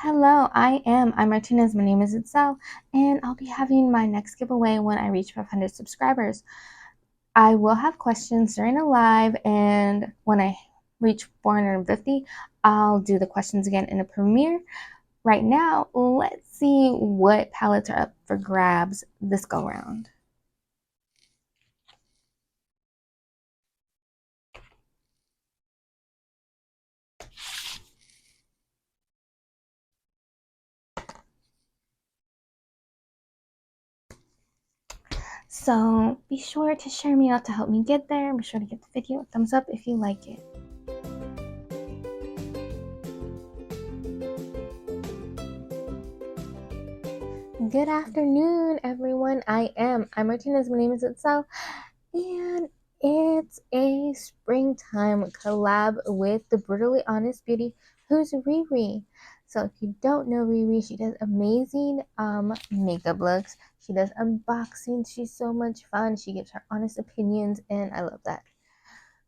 Hello, I'm Martinez. My name is Itzell, and I'll be having my next giveaway when I reach 500 subscribers. I will have questions during the live, and when I reach 450, I'll do the questions again in a premiere. Right now, let's see what palettes are up for grabs this go round. So be sure to share me out to help me get there. Be sure to give the video a thumbs up if you like it. Good afternoon, everyone. I'm Martinez. My name is Itzell, and it's a springtime collab with the Brutally Honest Beauty, who's Riri. So if you don't know Riri, she does amazing makeup looks. She does unboxing. She's so much fun. She gives her honest opinions, and I love that.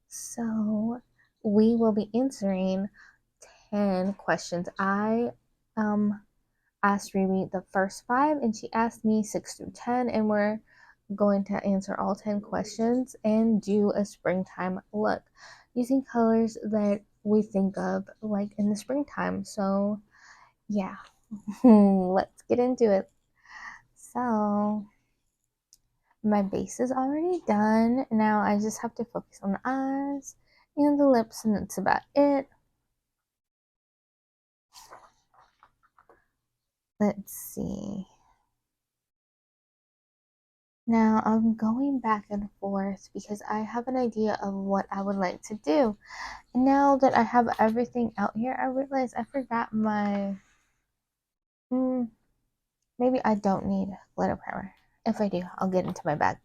So we will be answering 10 questions. I asked Riri the first 5, and she asked me 6 through 10, and we're going to answer all 10 questions and do a springtime look using colors that we think of like in the springtime. So yeah, let's get into it. So my base is already done. Now I just have to focus on the eyes and the lips, and that's about it. Let's see. Now I'm going back and forth because I have an idea of what I would like to do. And now that I have everything out here, I realize I forgot my... maybe I don't need glitter primer. If I do, I'll get into my bag.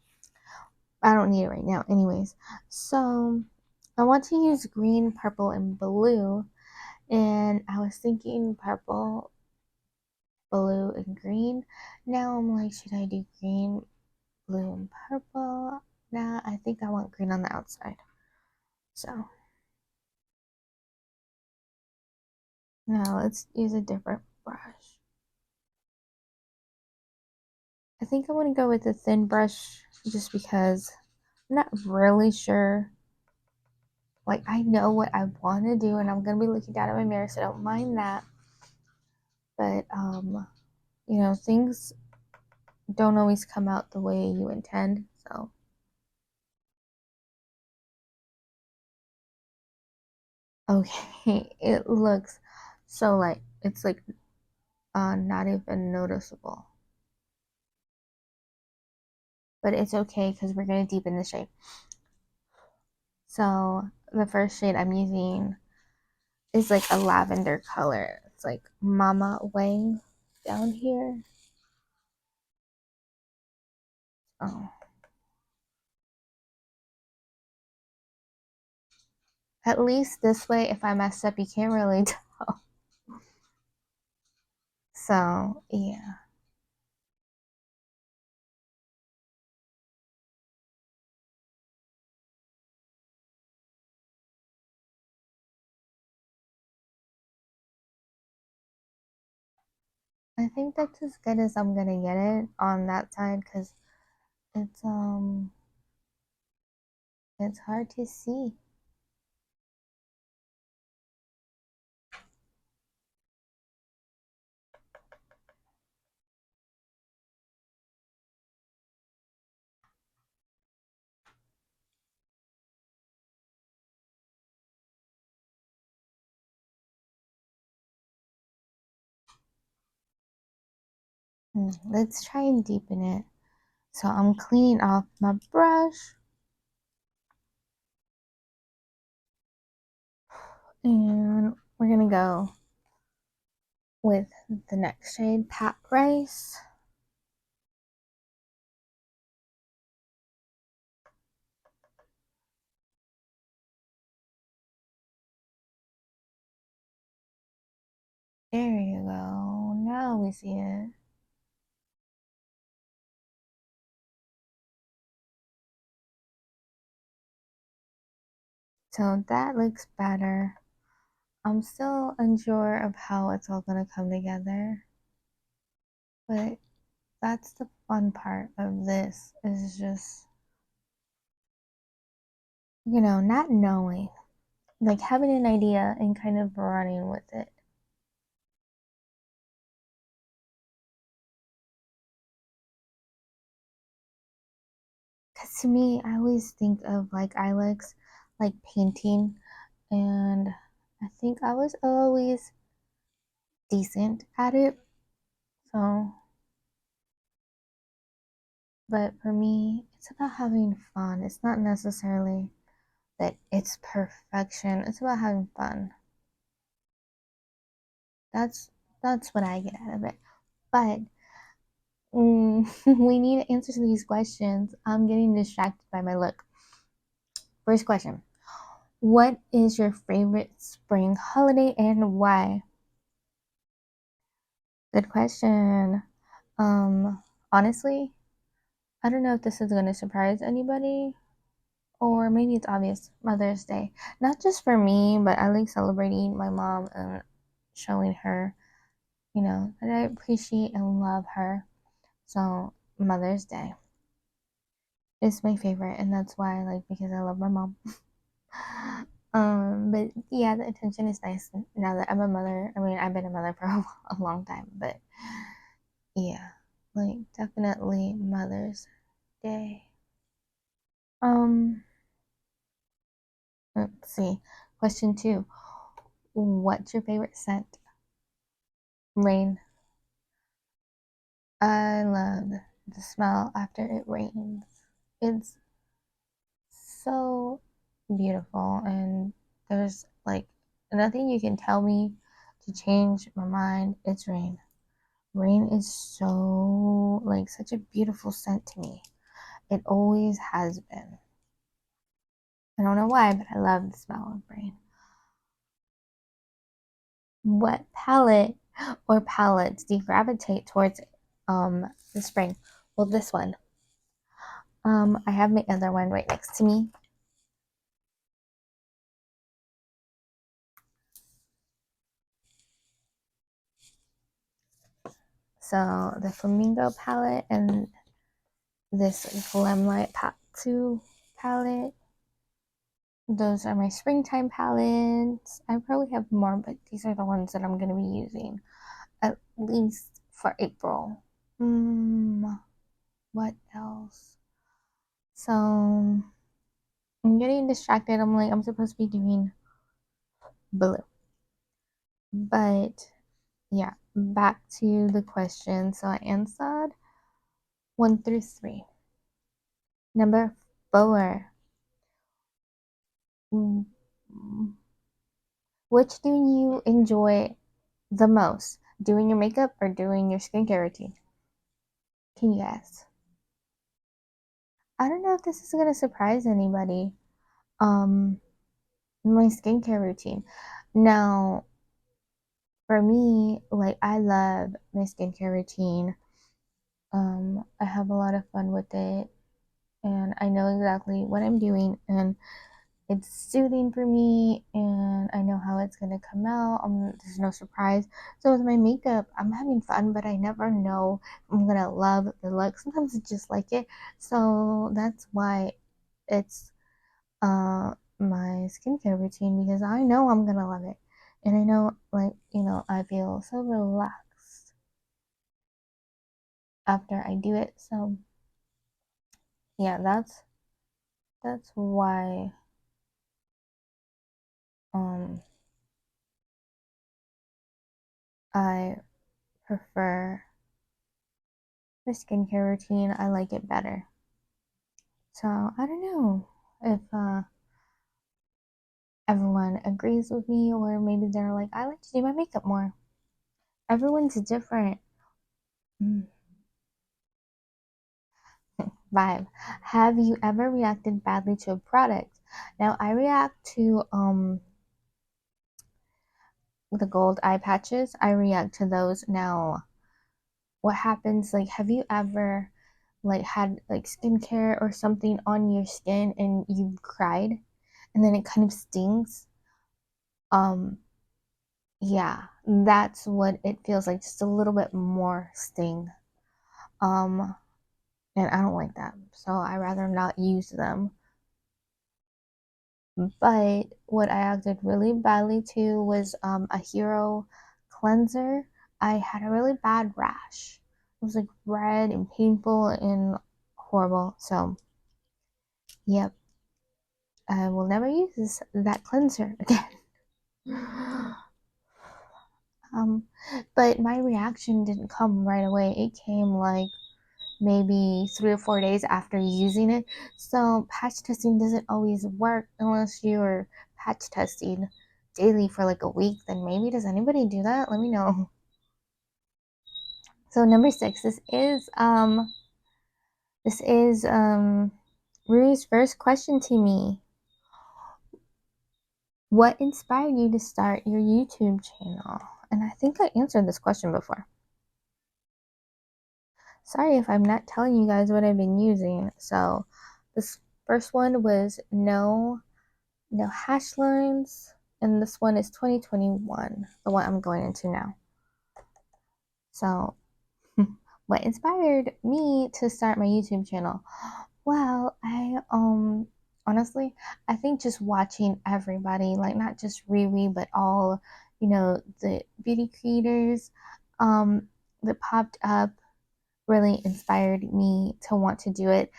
I don't need it right now anyways. So I want to use green, purple, and blue. And I was thinking purple, blue, and green. Now I'm like, should I do green, blue, and purple? Nah, I think I want green on the outside. So now let's use a different brush. I think I want to go with a thin brush just because I'm not really sure. Like, I know what I want to do, and I'm going to be looking down at my mirror, so I don't mind that. But, things don't always come out the way you intend, so. Okay, it looks so light. It's like not even noticeable. But it's okay because we're going to deepen the shade. So the first shade I'm using is like a lavender color. It's like Mama Wang down here. Oh. At least this way, if I mess up, you can't really tell. So, yeah. I think that's as good as I'm gonna get it on that side because it's it's hard to see. Let's try and deepen it. So I'm cleaning off my brush. And we're gonna go with the next shade, Pat Rice. There you go. Now we see it. So that looks better. I'm still unsure of how it's all gonna come together, but that's the fun part of this is just, not knowing, like having an idea and kind of running with it. Because to me, I always think of like Ilex, like painting, and I think I was always decent at it. So, but for me, it's about having fun. It's not necessarily that it's perfection. It's about having fun. That's that's what I get out of it. But we need answers to these questions. I'm getting distracted by my look. First question. What is your favorite spring holiday and why? Good question. Honestly, I don't know if this is going to surprise anybody, or maybe it's obvious. Mother's Day. Not just for me, but I like celebrating my mom and showing her, that I appreciate and love her. So, Mother's Day is my favorite, and that's why I like because I love my mom. But yeah, the attention is nice now that I'm a mother. I mean, I've been a mother for a long time, but yeah, like definitely Mother's Day. Um, let's see. Question two. What's your favorite scent? Rain. I love the smell after it rains. It's so beautiful, and there's like nothing you can tell me to change my mind. It's rain. Rain is so like such a beautiful scent to me. It always has been. I don't know why, but I love the smell of rain. What palette or palettes do you gravitate towards the spring? Well, this one. I have my other one right next to me. So the Flamingo palette and this Glamlight Patsu palette. Those are my springtime palettes. I probably have more, but these are the ones that I'm going to be using at least for April. What else? So I'm getting distracted. I'm like, I'm supposed to be doing blue. But yeah, back to the question. So I answered 1 through 3. Number 4. Mm, Which do you enjoy the most? Doing your makeup or doing your skincare routine? Can you guess? I don't know if this is gonna surprise anybody. Um, my skincare routine. Now, for me, like I love my skincare routine. I have a lot of fun with it, and I know exactly what I'm doing, and it's soothing for me, and I know how it's gonna come out. There's no surprise. So with my makeup, I'm having fun, but I never know if I'm gonna love the look. Sometimes it's just like it. So that's why it's my skincare routine because I know I'm gonna love it. And I know like, I feel so relaxed after I do it. So yeah, that's why um I prefer the skincare routine. I like it better. So I don't know if everyone agrees with me, or maybe they're like, I like to do my makeup more. Everyone's different. Mm. Vibe. Have you ever reacted badly to a product? Now I react to the gold eye patches. I react to those. Now what happens, like, have you ever like had like skincare or something on your skin and you cried and then it kind of stings? Um yeah, that's what it feels like, just a little bit more sting. Um, and I don't like that, so I rather not use them. But what I acted really badly to was a hero cleanser. I had a really bad rash. It was like red and painful and horrible. So, yep, I will never use that cleanser again. um, but my reaction didn't come right away. It came like maybe 3 or 4 days after using it. So patch testing doesn't always work unless you're patch testing daily for like a week. Then maybe does anybody do that? Let me know. So number 6, this is Rui's first question to me. What inspired you to start your YouTube channel? And I think I answered this question before. Sorry if I'm not telling you guys what I've been using. So this first one was no hash lines, and this one is 2021, the one I'm going into now. So what inspired me to start my YouTube channel? Well, I honestly, I think just watching everybody, like not just Riri, but all, the beauty creators that popped up really inspired me to want to do it.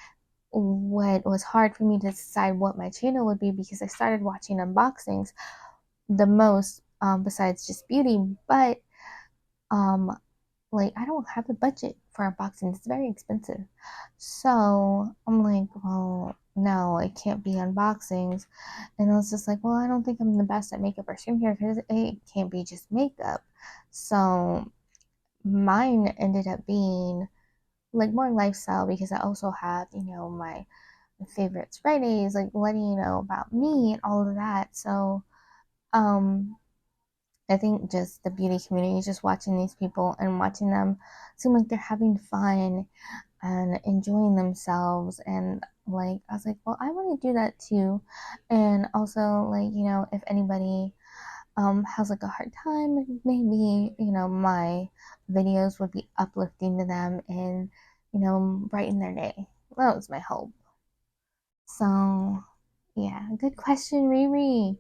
What was hard for me to decide what my channel would be, because I started watching unboxings the most, besides just beauty, but um like I don't have the budget for unboxing. It's very expensive. So I'm like, well, no, it can't be unboxings. And I was just like, well, I don't think I'm the best at makeup or skincare because it can't be just makeup. So mine ended up being like more lifestyle, because I also have, my favorites Fridays, like letting you know about me and all of that. So um I think just the beauty community, just watching these people and watching them seem like they're having fun and enjoying themselves. And like, I was like, well, I want to do that too. And also, like, if anybody has like a hard time, maybe, my videos would be uplifting to them and, brighten their day. That was my hope. So, yeah, good question, Riri.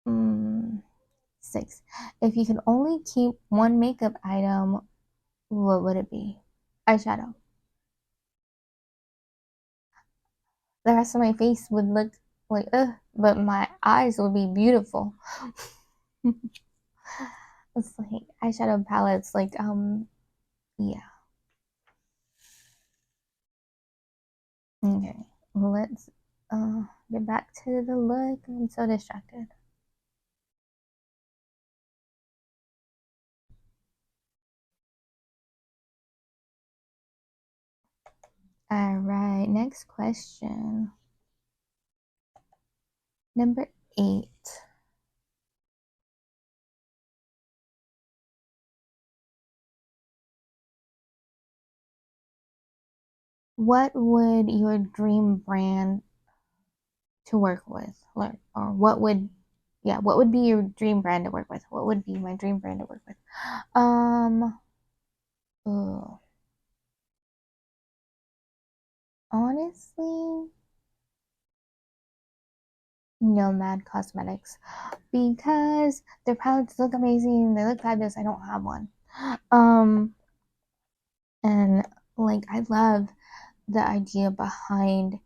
Mm. 6. If you could only keep one makeup item, what would it be? Eyeshadow. The rest of my face would look like ugh, but my eyes would be beautiful. It's like eyeshadow palettes, like yeah. Okay, let's get back to the look. I'm so distracted. All right, next question. Number 8. What would your dream brand to work with, or what would be your dream brand to work with? What would be my dream brand to work with? Um, ugh, honestly, Nomad Cosmetics, because their palettes look amazing. They look fabulous. I don't have one. Um, and like I love the idea behind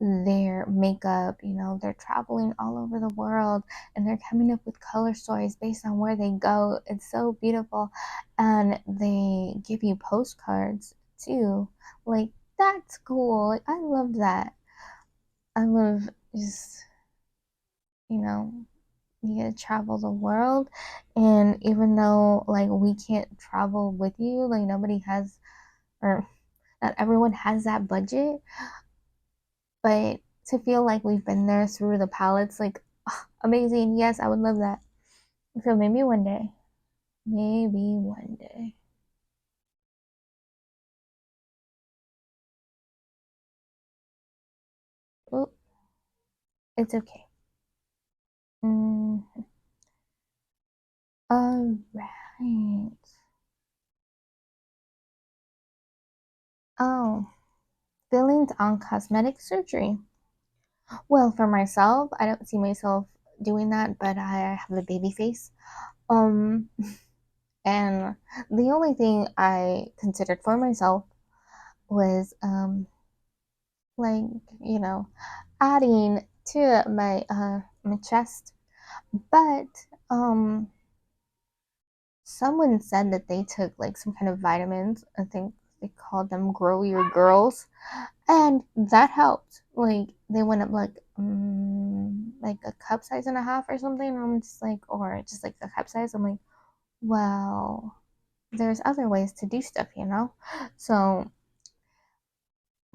their makeup. They're traveling all over the world and they're coming up with color stories based on where they go. It's so beautiful. And they give you postcards too. Like, that's cool. Like, I love that. I love just, you know, you get to travel the world. And even though, like, we can't travel with you, like, nobody has, or not everyone has that budget, but to feel like we've been there through the palettes, like, amazing. Yes, I would love that. So maybe one day. Maybe one day. Oh, it's okay. Mm, All right. Oh, feelings on cosmetic surgery. Well, for myself, I don't see myself doing that, but I have a baby face. Um, and the only thing I considered for myself was like, you know, adding to my chest. But someone said that they took like some kind of vitamins. I think they called them grow your girls, and that helped. Like they went up like a cup size and a half or something. And I'm just like, or just like a cup size. I'm like, well, there's other ways to do stuff, you know. So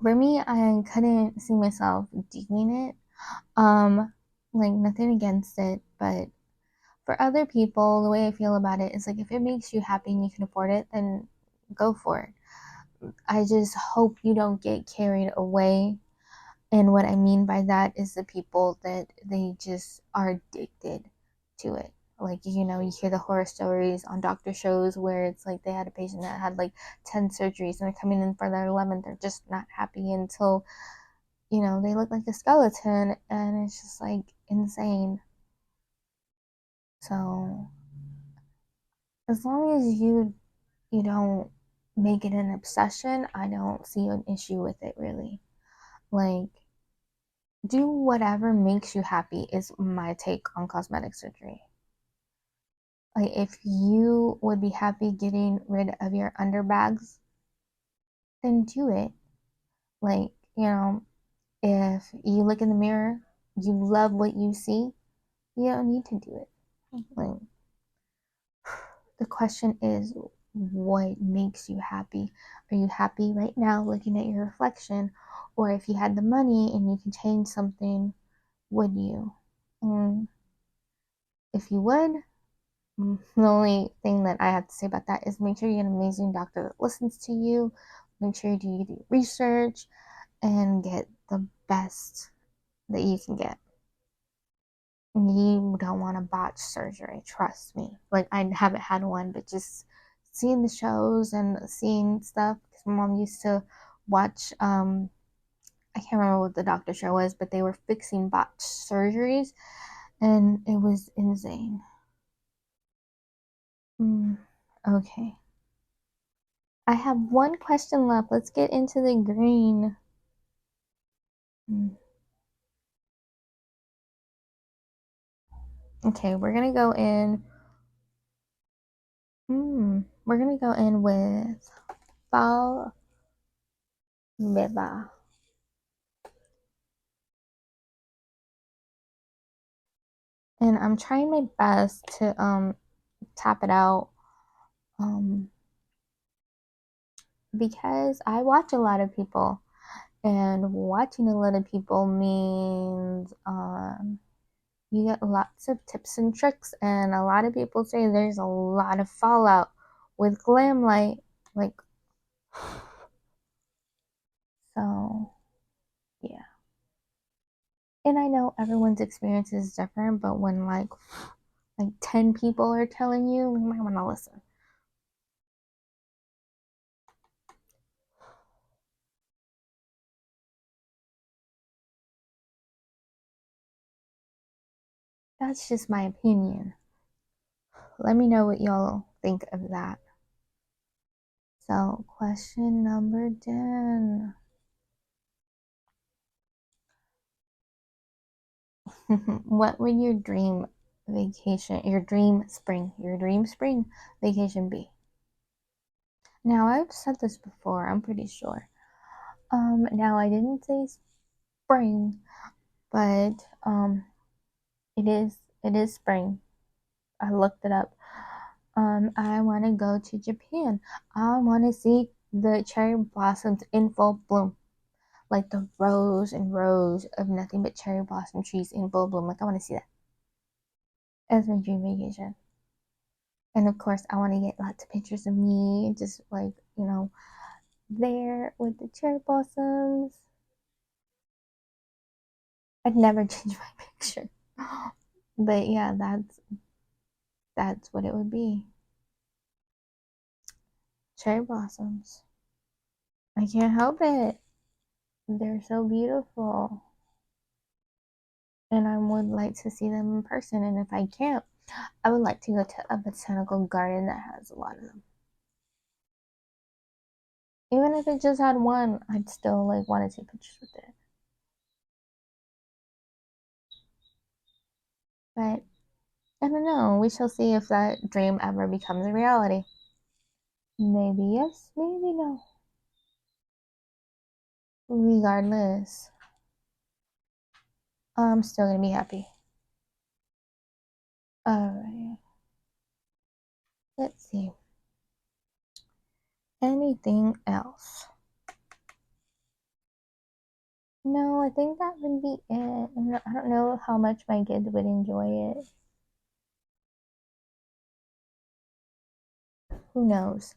for me, I couldn't see myself doing it. Um, like nothing against it, but for other people, the way I feel about it is like if it makes you happy and you can afford it, then go for it. I just hope you don't get carried away. And what I mean by that is the people that they just are addicted to it. Like, you know, you hear the horror stories on doctor shows where it's like they had a patient that had like 10 surgeries and they're coming in for their 11th. They're just not happy until, you know, they look like a skeleton and it's just like insane. So, as long as you don't make it an obsession, I don't see an issue with it really. Like, do whatever makes you happy is my take on cosmetic surgery. Like, if you would be happy getting rid of your underbags, then do it. Like, you know, if you look in the mirror, you love what you see, you don't need to do it. Like, the question is, what makes you happy? Are you happy right now looking at your reflection? Or if you had the money and you could change something, would you? And if you would, the only thing that I have to say about that is make sure you get an amazing doctor that listens to you. Make sure you do research and get the best that you can get. You don't want to botch surgery, trust me. Like, I haven't had one, but just seeing the shows and seeing stuff, because my mom used to watch, I can't remember what the doctor show was, but they were fixing botched surgeries, and it was insane. Okay. I have one question left. Let's get into the green. Mm, Okay, we're gonna go in. We're gonna go in with Fall Beba. And I'm trying my best to tap it out um because I watch a lot of people, and watching a lot of people means you get lots of tips and tricks, and a lot of people say there's a lot of fallout with glam light, like, so yeah. And I know everyone's experience is different, but when like 10 people are telling you, you might want to listen. That's just my opinion. Let me know what y'all think of that. So, question number 10. What would your dream vacation, your dream spring vacation be? Now, I've said this before, I'm pretty sure. Now I didn't say spring, but it is spring. I looked it up. I want to go to Japan. I want to see the cherry blossoms in full bloom, like the rows and rows of nothing but cherry blossom trees in full bloom. Like I want to see that as my dream vacation. And of course, I want to get lots of pictures of me, just like, there with the cherry blossoms. I'd never change my picture. But yeah, that's what it would be. Cherry blossoms. I can't help it. They're so beautiful. And I would like to see them in person. And if I can't, I would like to go to a botanical garden that has a lot of them. Even if it just had one, I'd still like want to take pictures with it. But I don't know. We shall see if that dream ever becomes a reality. Maybe yes, maybe no. Regardless, I'm still gonna be happy. Alright. Let's see. Anything else? No, I think that would be it. I don't know how much my kids would enjoy it. Who knows?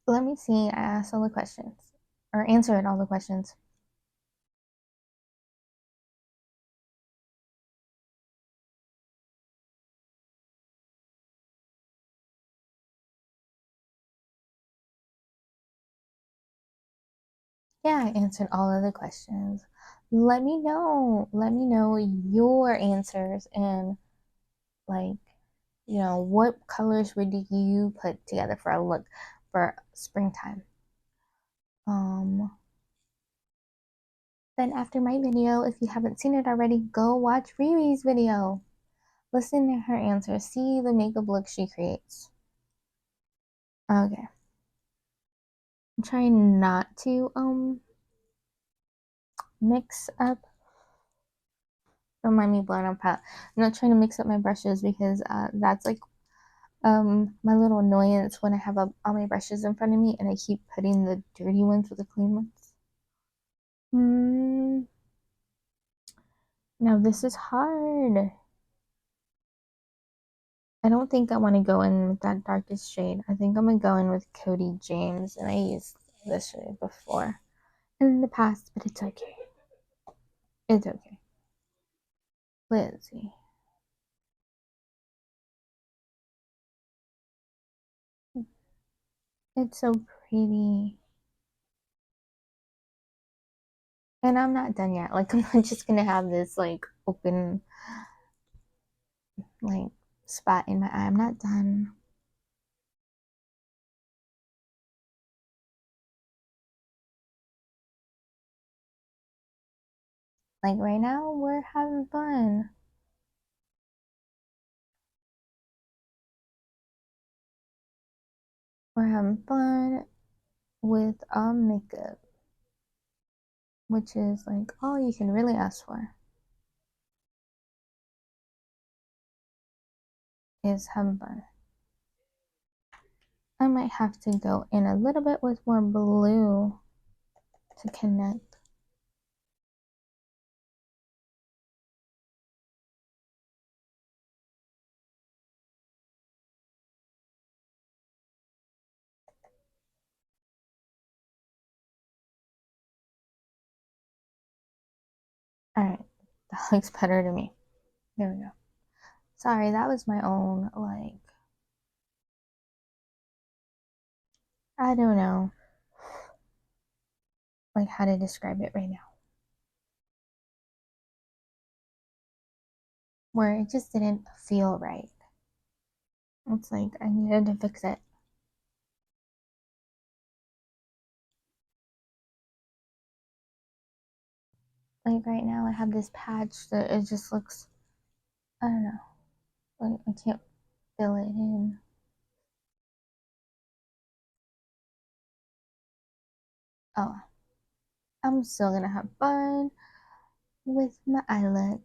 Let me see. I asked all the questions. Or answered all the questions. Yeah, I answered all of the questions. Let me know. Let me know your answers and like, what colors would you put together for a look for springtime? Then after my video, if you haven't seen it already, go watch Riri's video. Listen to her answers. See the makeup look she creates. Okay. I'm trying not to mix up. Don't mind me blowing up out. I'm not trying to mix up my brushes because that's like my little annoyance when I have all my brushes in front of me and I keep putting the dirty ones with the clean ones. Now this is hard. I don't think I want to go in with that darkest shade. I think I'm gonna go in with Cody James, and I used this shade before in the past, but it's okay. It's okay. Let's see. It's so pretty. And I'm not done yet. Like, I'm not just gonna have this, like, open, like, spot in my eye. I'm not done. Like, right now, we're having fun. We're having fun with makeup, which is, like, all you can really ask for is having fun. I might have to go in a little bit with more blue to connect. All right, that looks better to me. There we go. Sorry, that was my own, like, I don't know, like, how to describe it right now. Where it just didn't feel right. It's like I needed to fix it. Like right now, I have this patch that it just looks, I don't know, like I can't fill it in. Oh, I'm still gonna have fun with my eye look.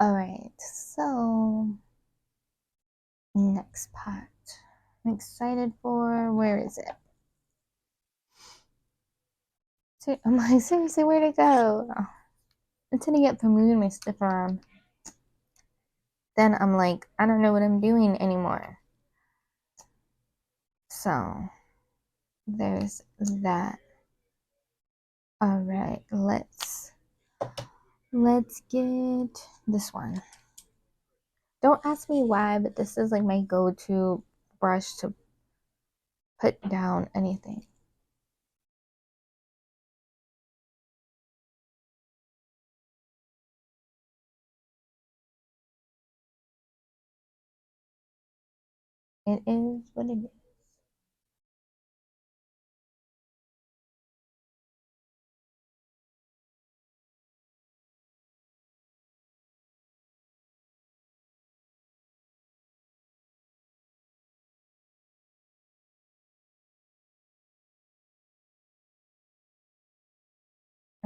Alright, so next part. I'm excited for, where is it? So, I'm like, seriously, where'd it go? Oh, until I get from moving my stuff around. Then I'm like, I don't know what I'm doing anymore. So, there's that. Alright, let's get this one. Don't ask me why, but this is like my go-to brush to put down anything. It is what it is.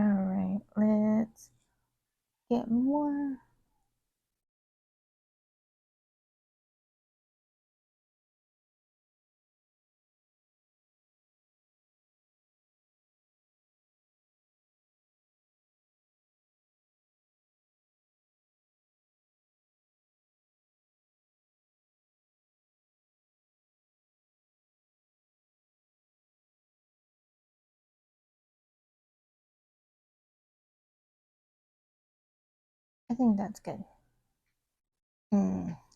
All right, let's get more. I think that's good.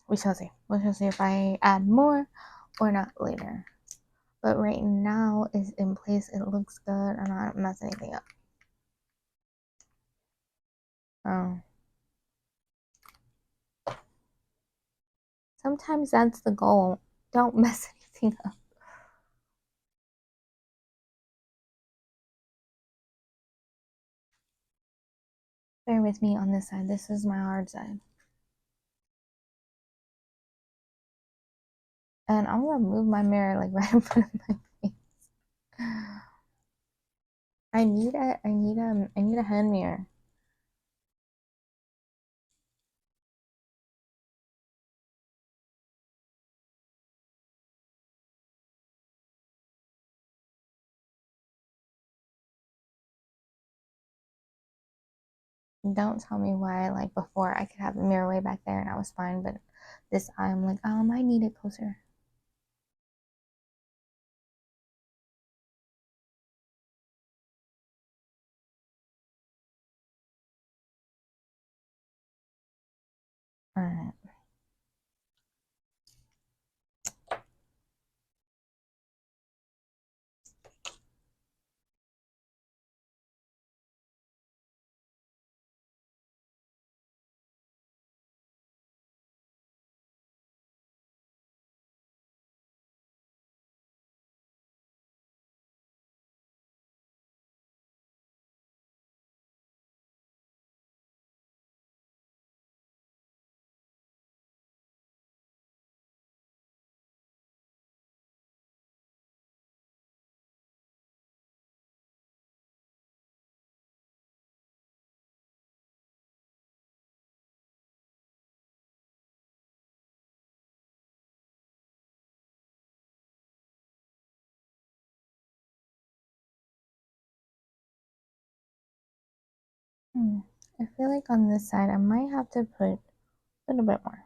We shall see. We shall see if I add more or not later. But right now is in place. It looks good. I'm not messing anything up. Oh. Sometimes that's the goal. Don't mess anything up. Bear with me on this side. This is my hard side. And I'm gonna move my mirror like right in front of my face. I need a hand mirror. Don't tell me why, like before I could have the mirror way back there and I was fine, but this I'm like, I need it closer. Alright. I feel like on this side I might have to put a little bit more.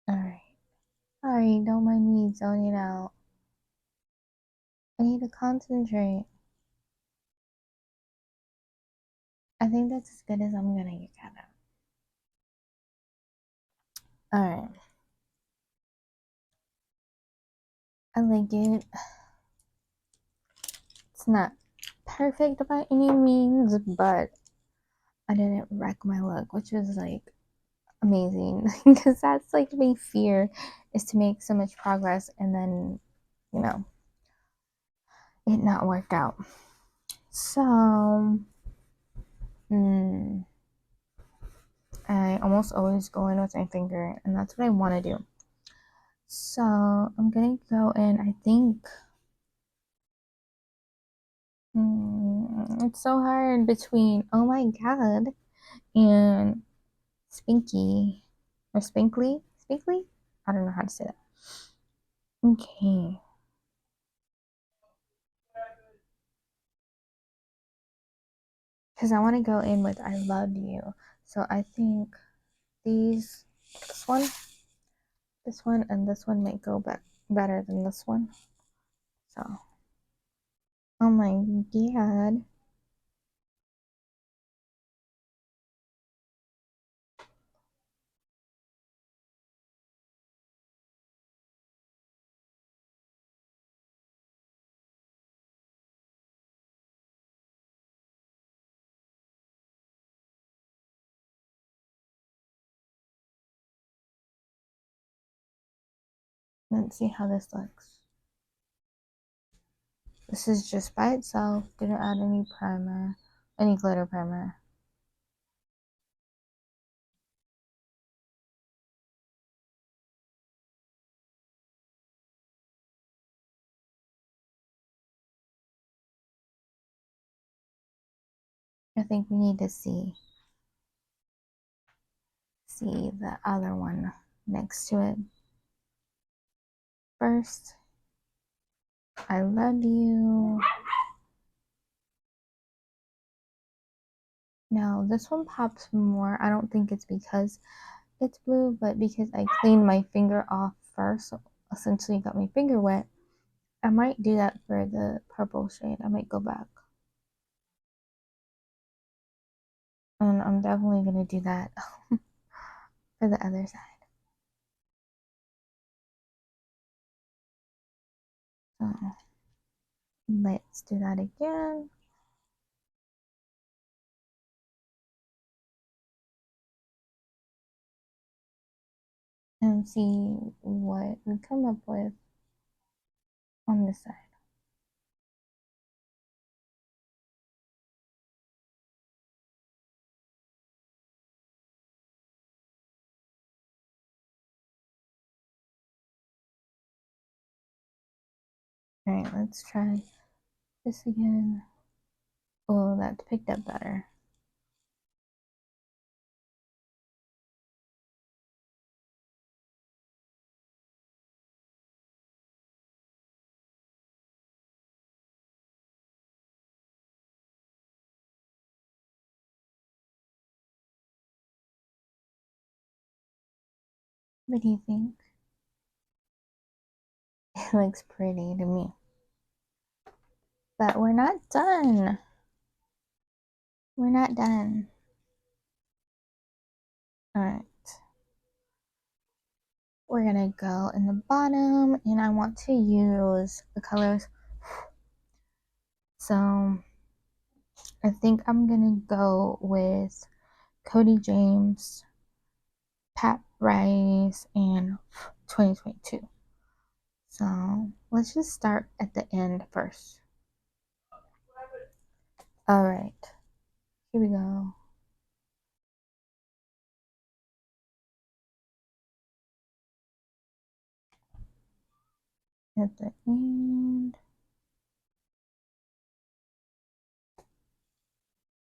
Alright. Sorry, don't mind me zoning out. I need to concentrate. I think that's as good as I'm gonna get out of. Alright. I like it. It's not perfect by any means, but I didn't wreck my look, which was like amazing because that's like my fear is to make so much progress and then, you know, it not work out. So, I almost always go in with my finger, and that's what I want to do. So, I'm gonna go in, I think, it's so hard between, oh my god, and Spinky or Spinkly. I don't know how to say that. Okay, because I want to go in with I love you. So I think these, this one, and this one might go back better than this one. So, oh my god. Let's see how this looks. This is just by itself. Didn't add any primer, any glitter primer. I think we need to see the other one next to it. First, I love you. Now, this one pops more. I don't think it's because it's blue, but because I cleaned my finger off first, so essentially got my finger wet. I might do that for the purple shade. I might go back. And I'm definitely going to do that for the other side. So, let's do that again. And see what we come up with on this side. Alright, let's try this again. Oh, that's picked up better. What do you think? It looks pretty to me. But we're not done. We're not done. Alright. We're gonna go in the bottom and I want to use the colors. So I think I'm gonna go with Cody James, Pat Rice, and 2022. So let's just start at the end first. Alright, here we go. At the end.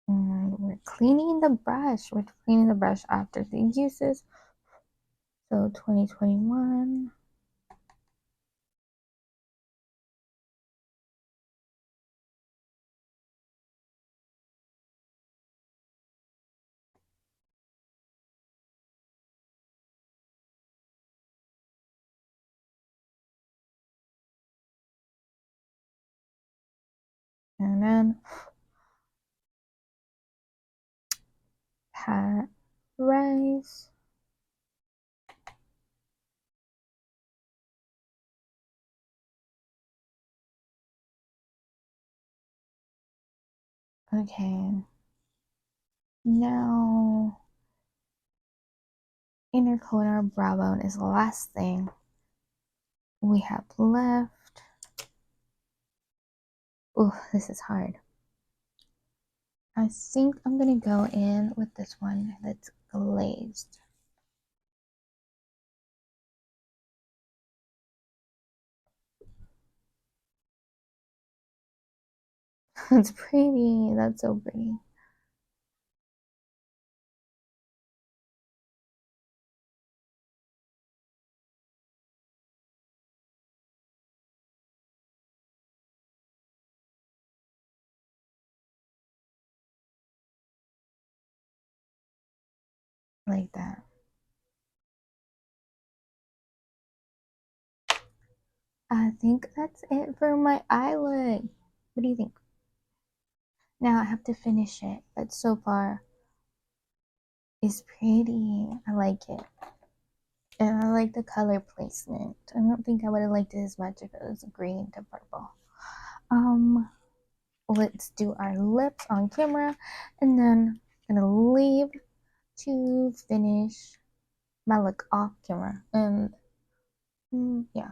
And we're cleaning the brush. We're cleaning the brush after the uses. So 2021. And then Pat Rice. Okay. Now, inner corner brow bone is the last thing we have left. Oh, this is hard. I think I'm gonna go in with this one that's glazed. That's pretty. That's so pretty. like that. I think that's it for my eye look. What do you think? Now I have to finish it, but so far it's pretty. I like it. And I like the color placement. I don't think I would have liked it as much if it was green to purple. Um, let's do our lips on camera, and then I'm gonna leave to finish my look off camera. And yeah.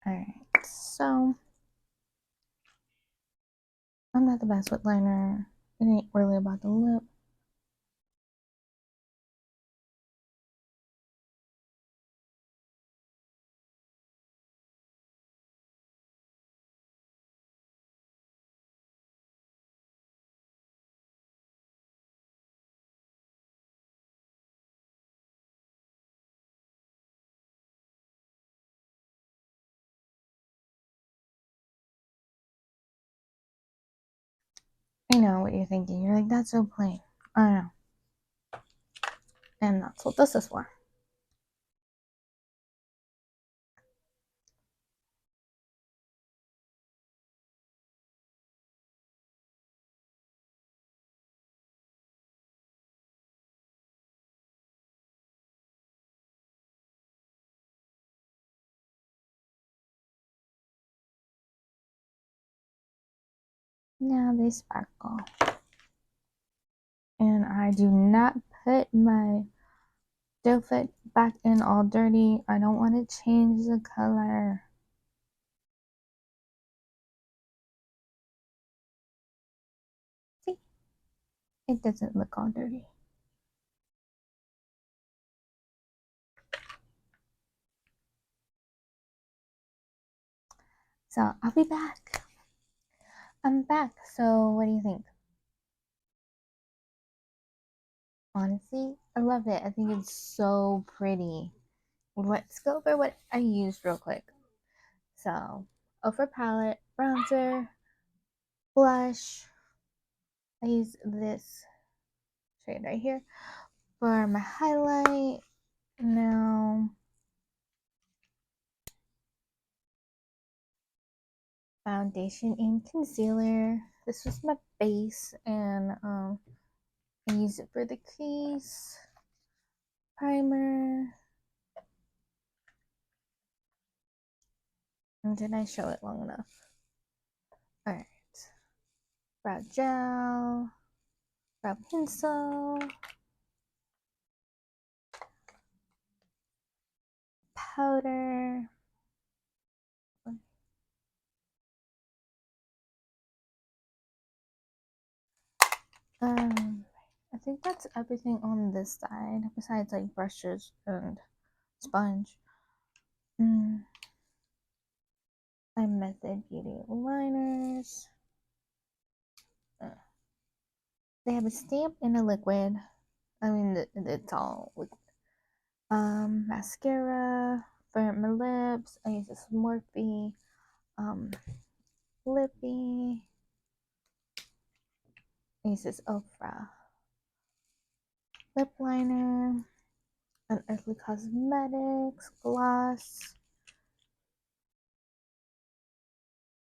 All right. So I'm not the best with liner. It ain't really about the lip. I know what you're thinking. You're like, that's so plain. I know. And that's what this is for. Now they sparkle. And I do not put my doe foot back in all dirty. I don't want to change the color. See? It doesn't look all dirty. So I'll be back. I'm back. So what do you think? Honestly, I love it. I think it's so pretty. Let's go over what I used real quick. So, over palette, bronzer, blush. I use this shade right here for my highlight. Now, foundation and concealer. This was my base, and I use it for the crease. Primer. And did I show it long enough? Alright. Brow gel. Brow pencil. Powder. I think that's everything on this side, besides like brushes and sponge. My Method Beauty liners. They have a stamp and a liquid. I mean, it's all liquid. Mascara for my lips. I use this Morphe Lippy. I use this Ofra lip liner. An Earthly Cosmetics gloss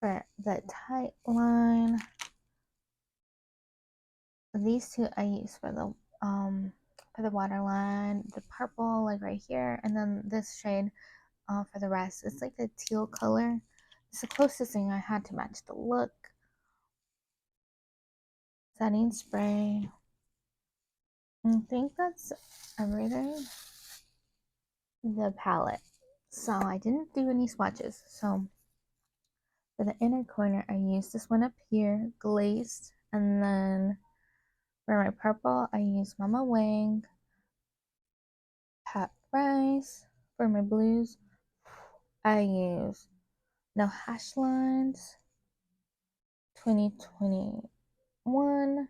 for the tight line. These two I use for the waterline, the purple like right here, and then this shade for the rest. It's like a teal color. It's the closest thing I had to match the look. Setting spray. I think that's everything. The palette. So I didn't do any swatches. So for the inner corner, I used this one up here, glazed, and then for my purple, I used Mama Wang, Pat Rice. For my blues, I use No Hash Lines 2021.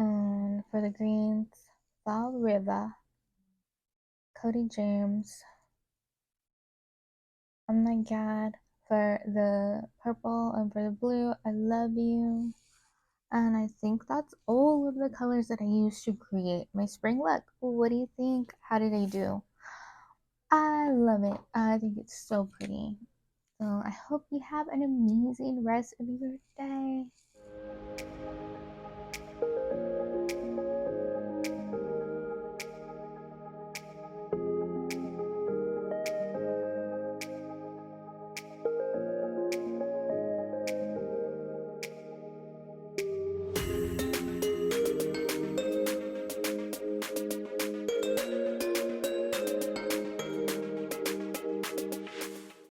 And for the greens, Fall River, Cody James. Oh my god. For the purple and for the blue, I love you. And I think that's all of the colors that I used to create my spring look. What do you think? How did I do? I love it. I think it's so pretty. So I hope you have an amazing rest of your day.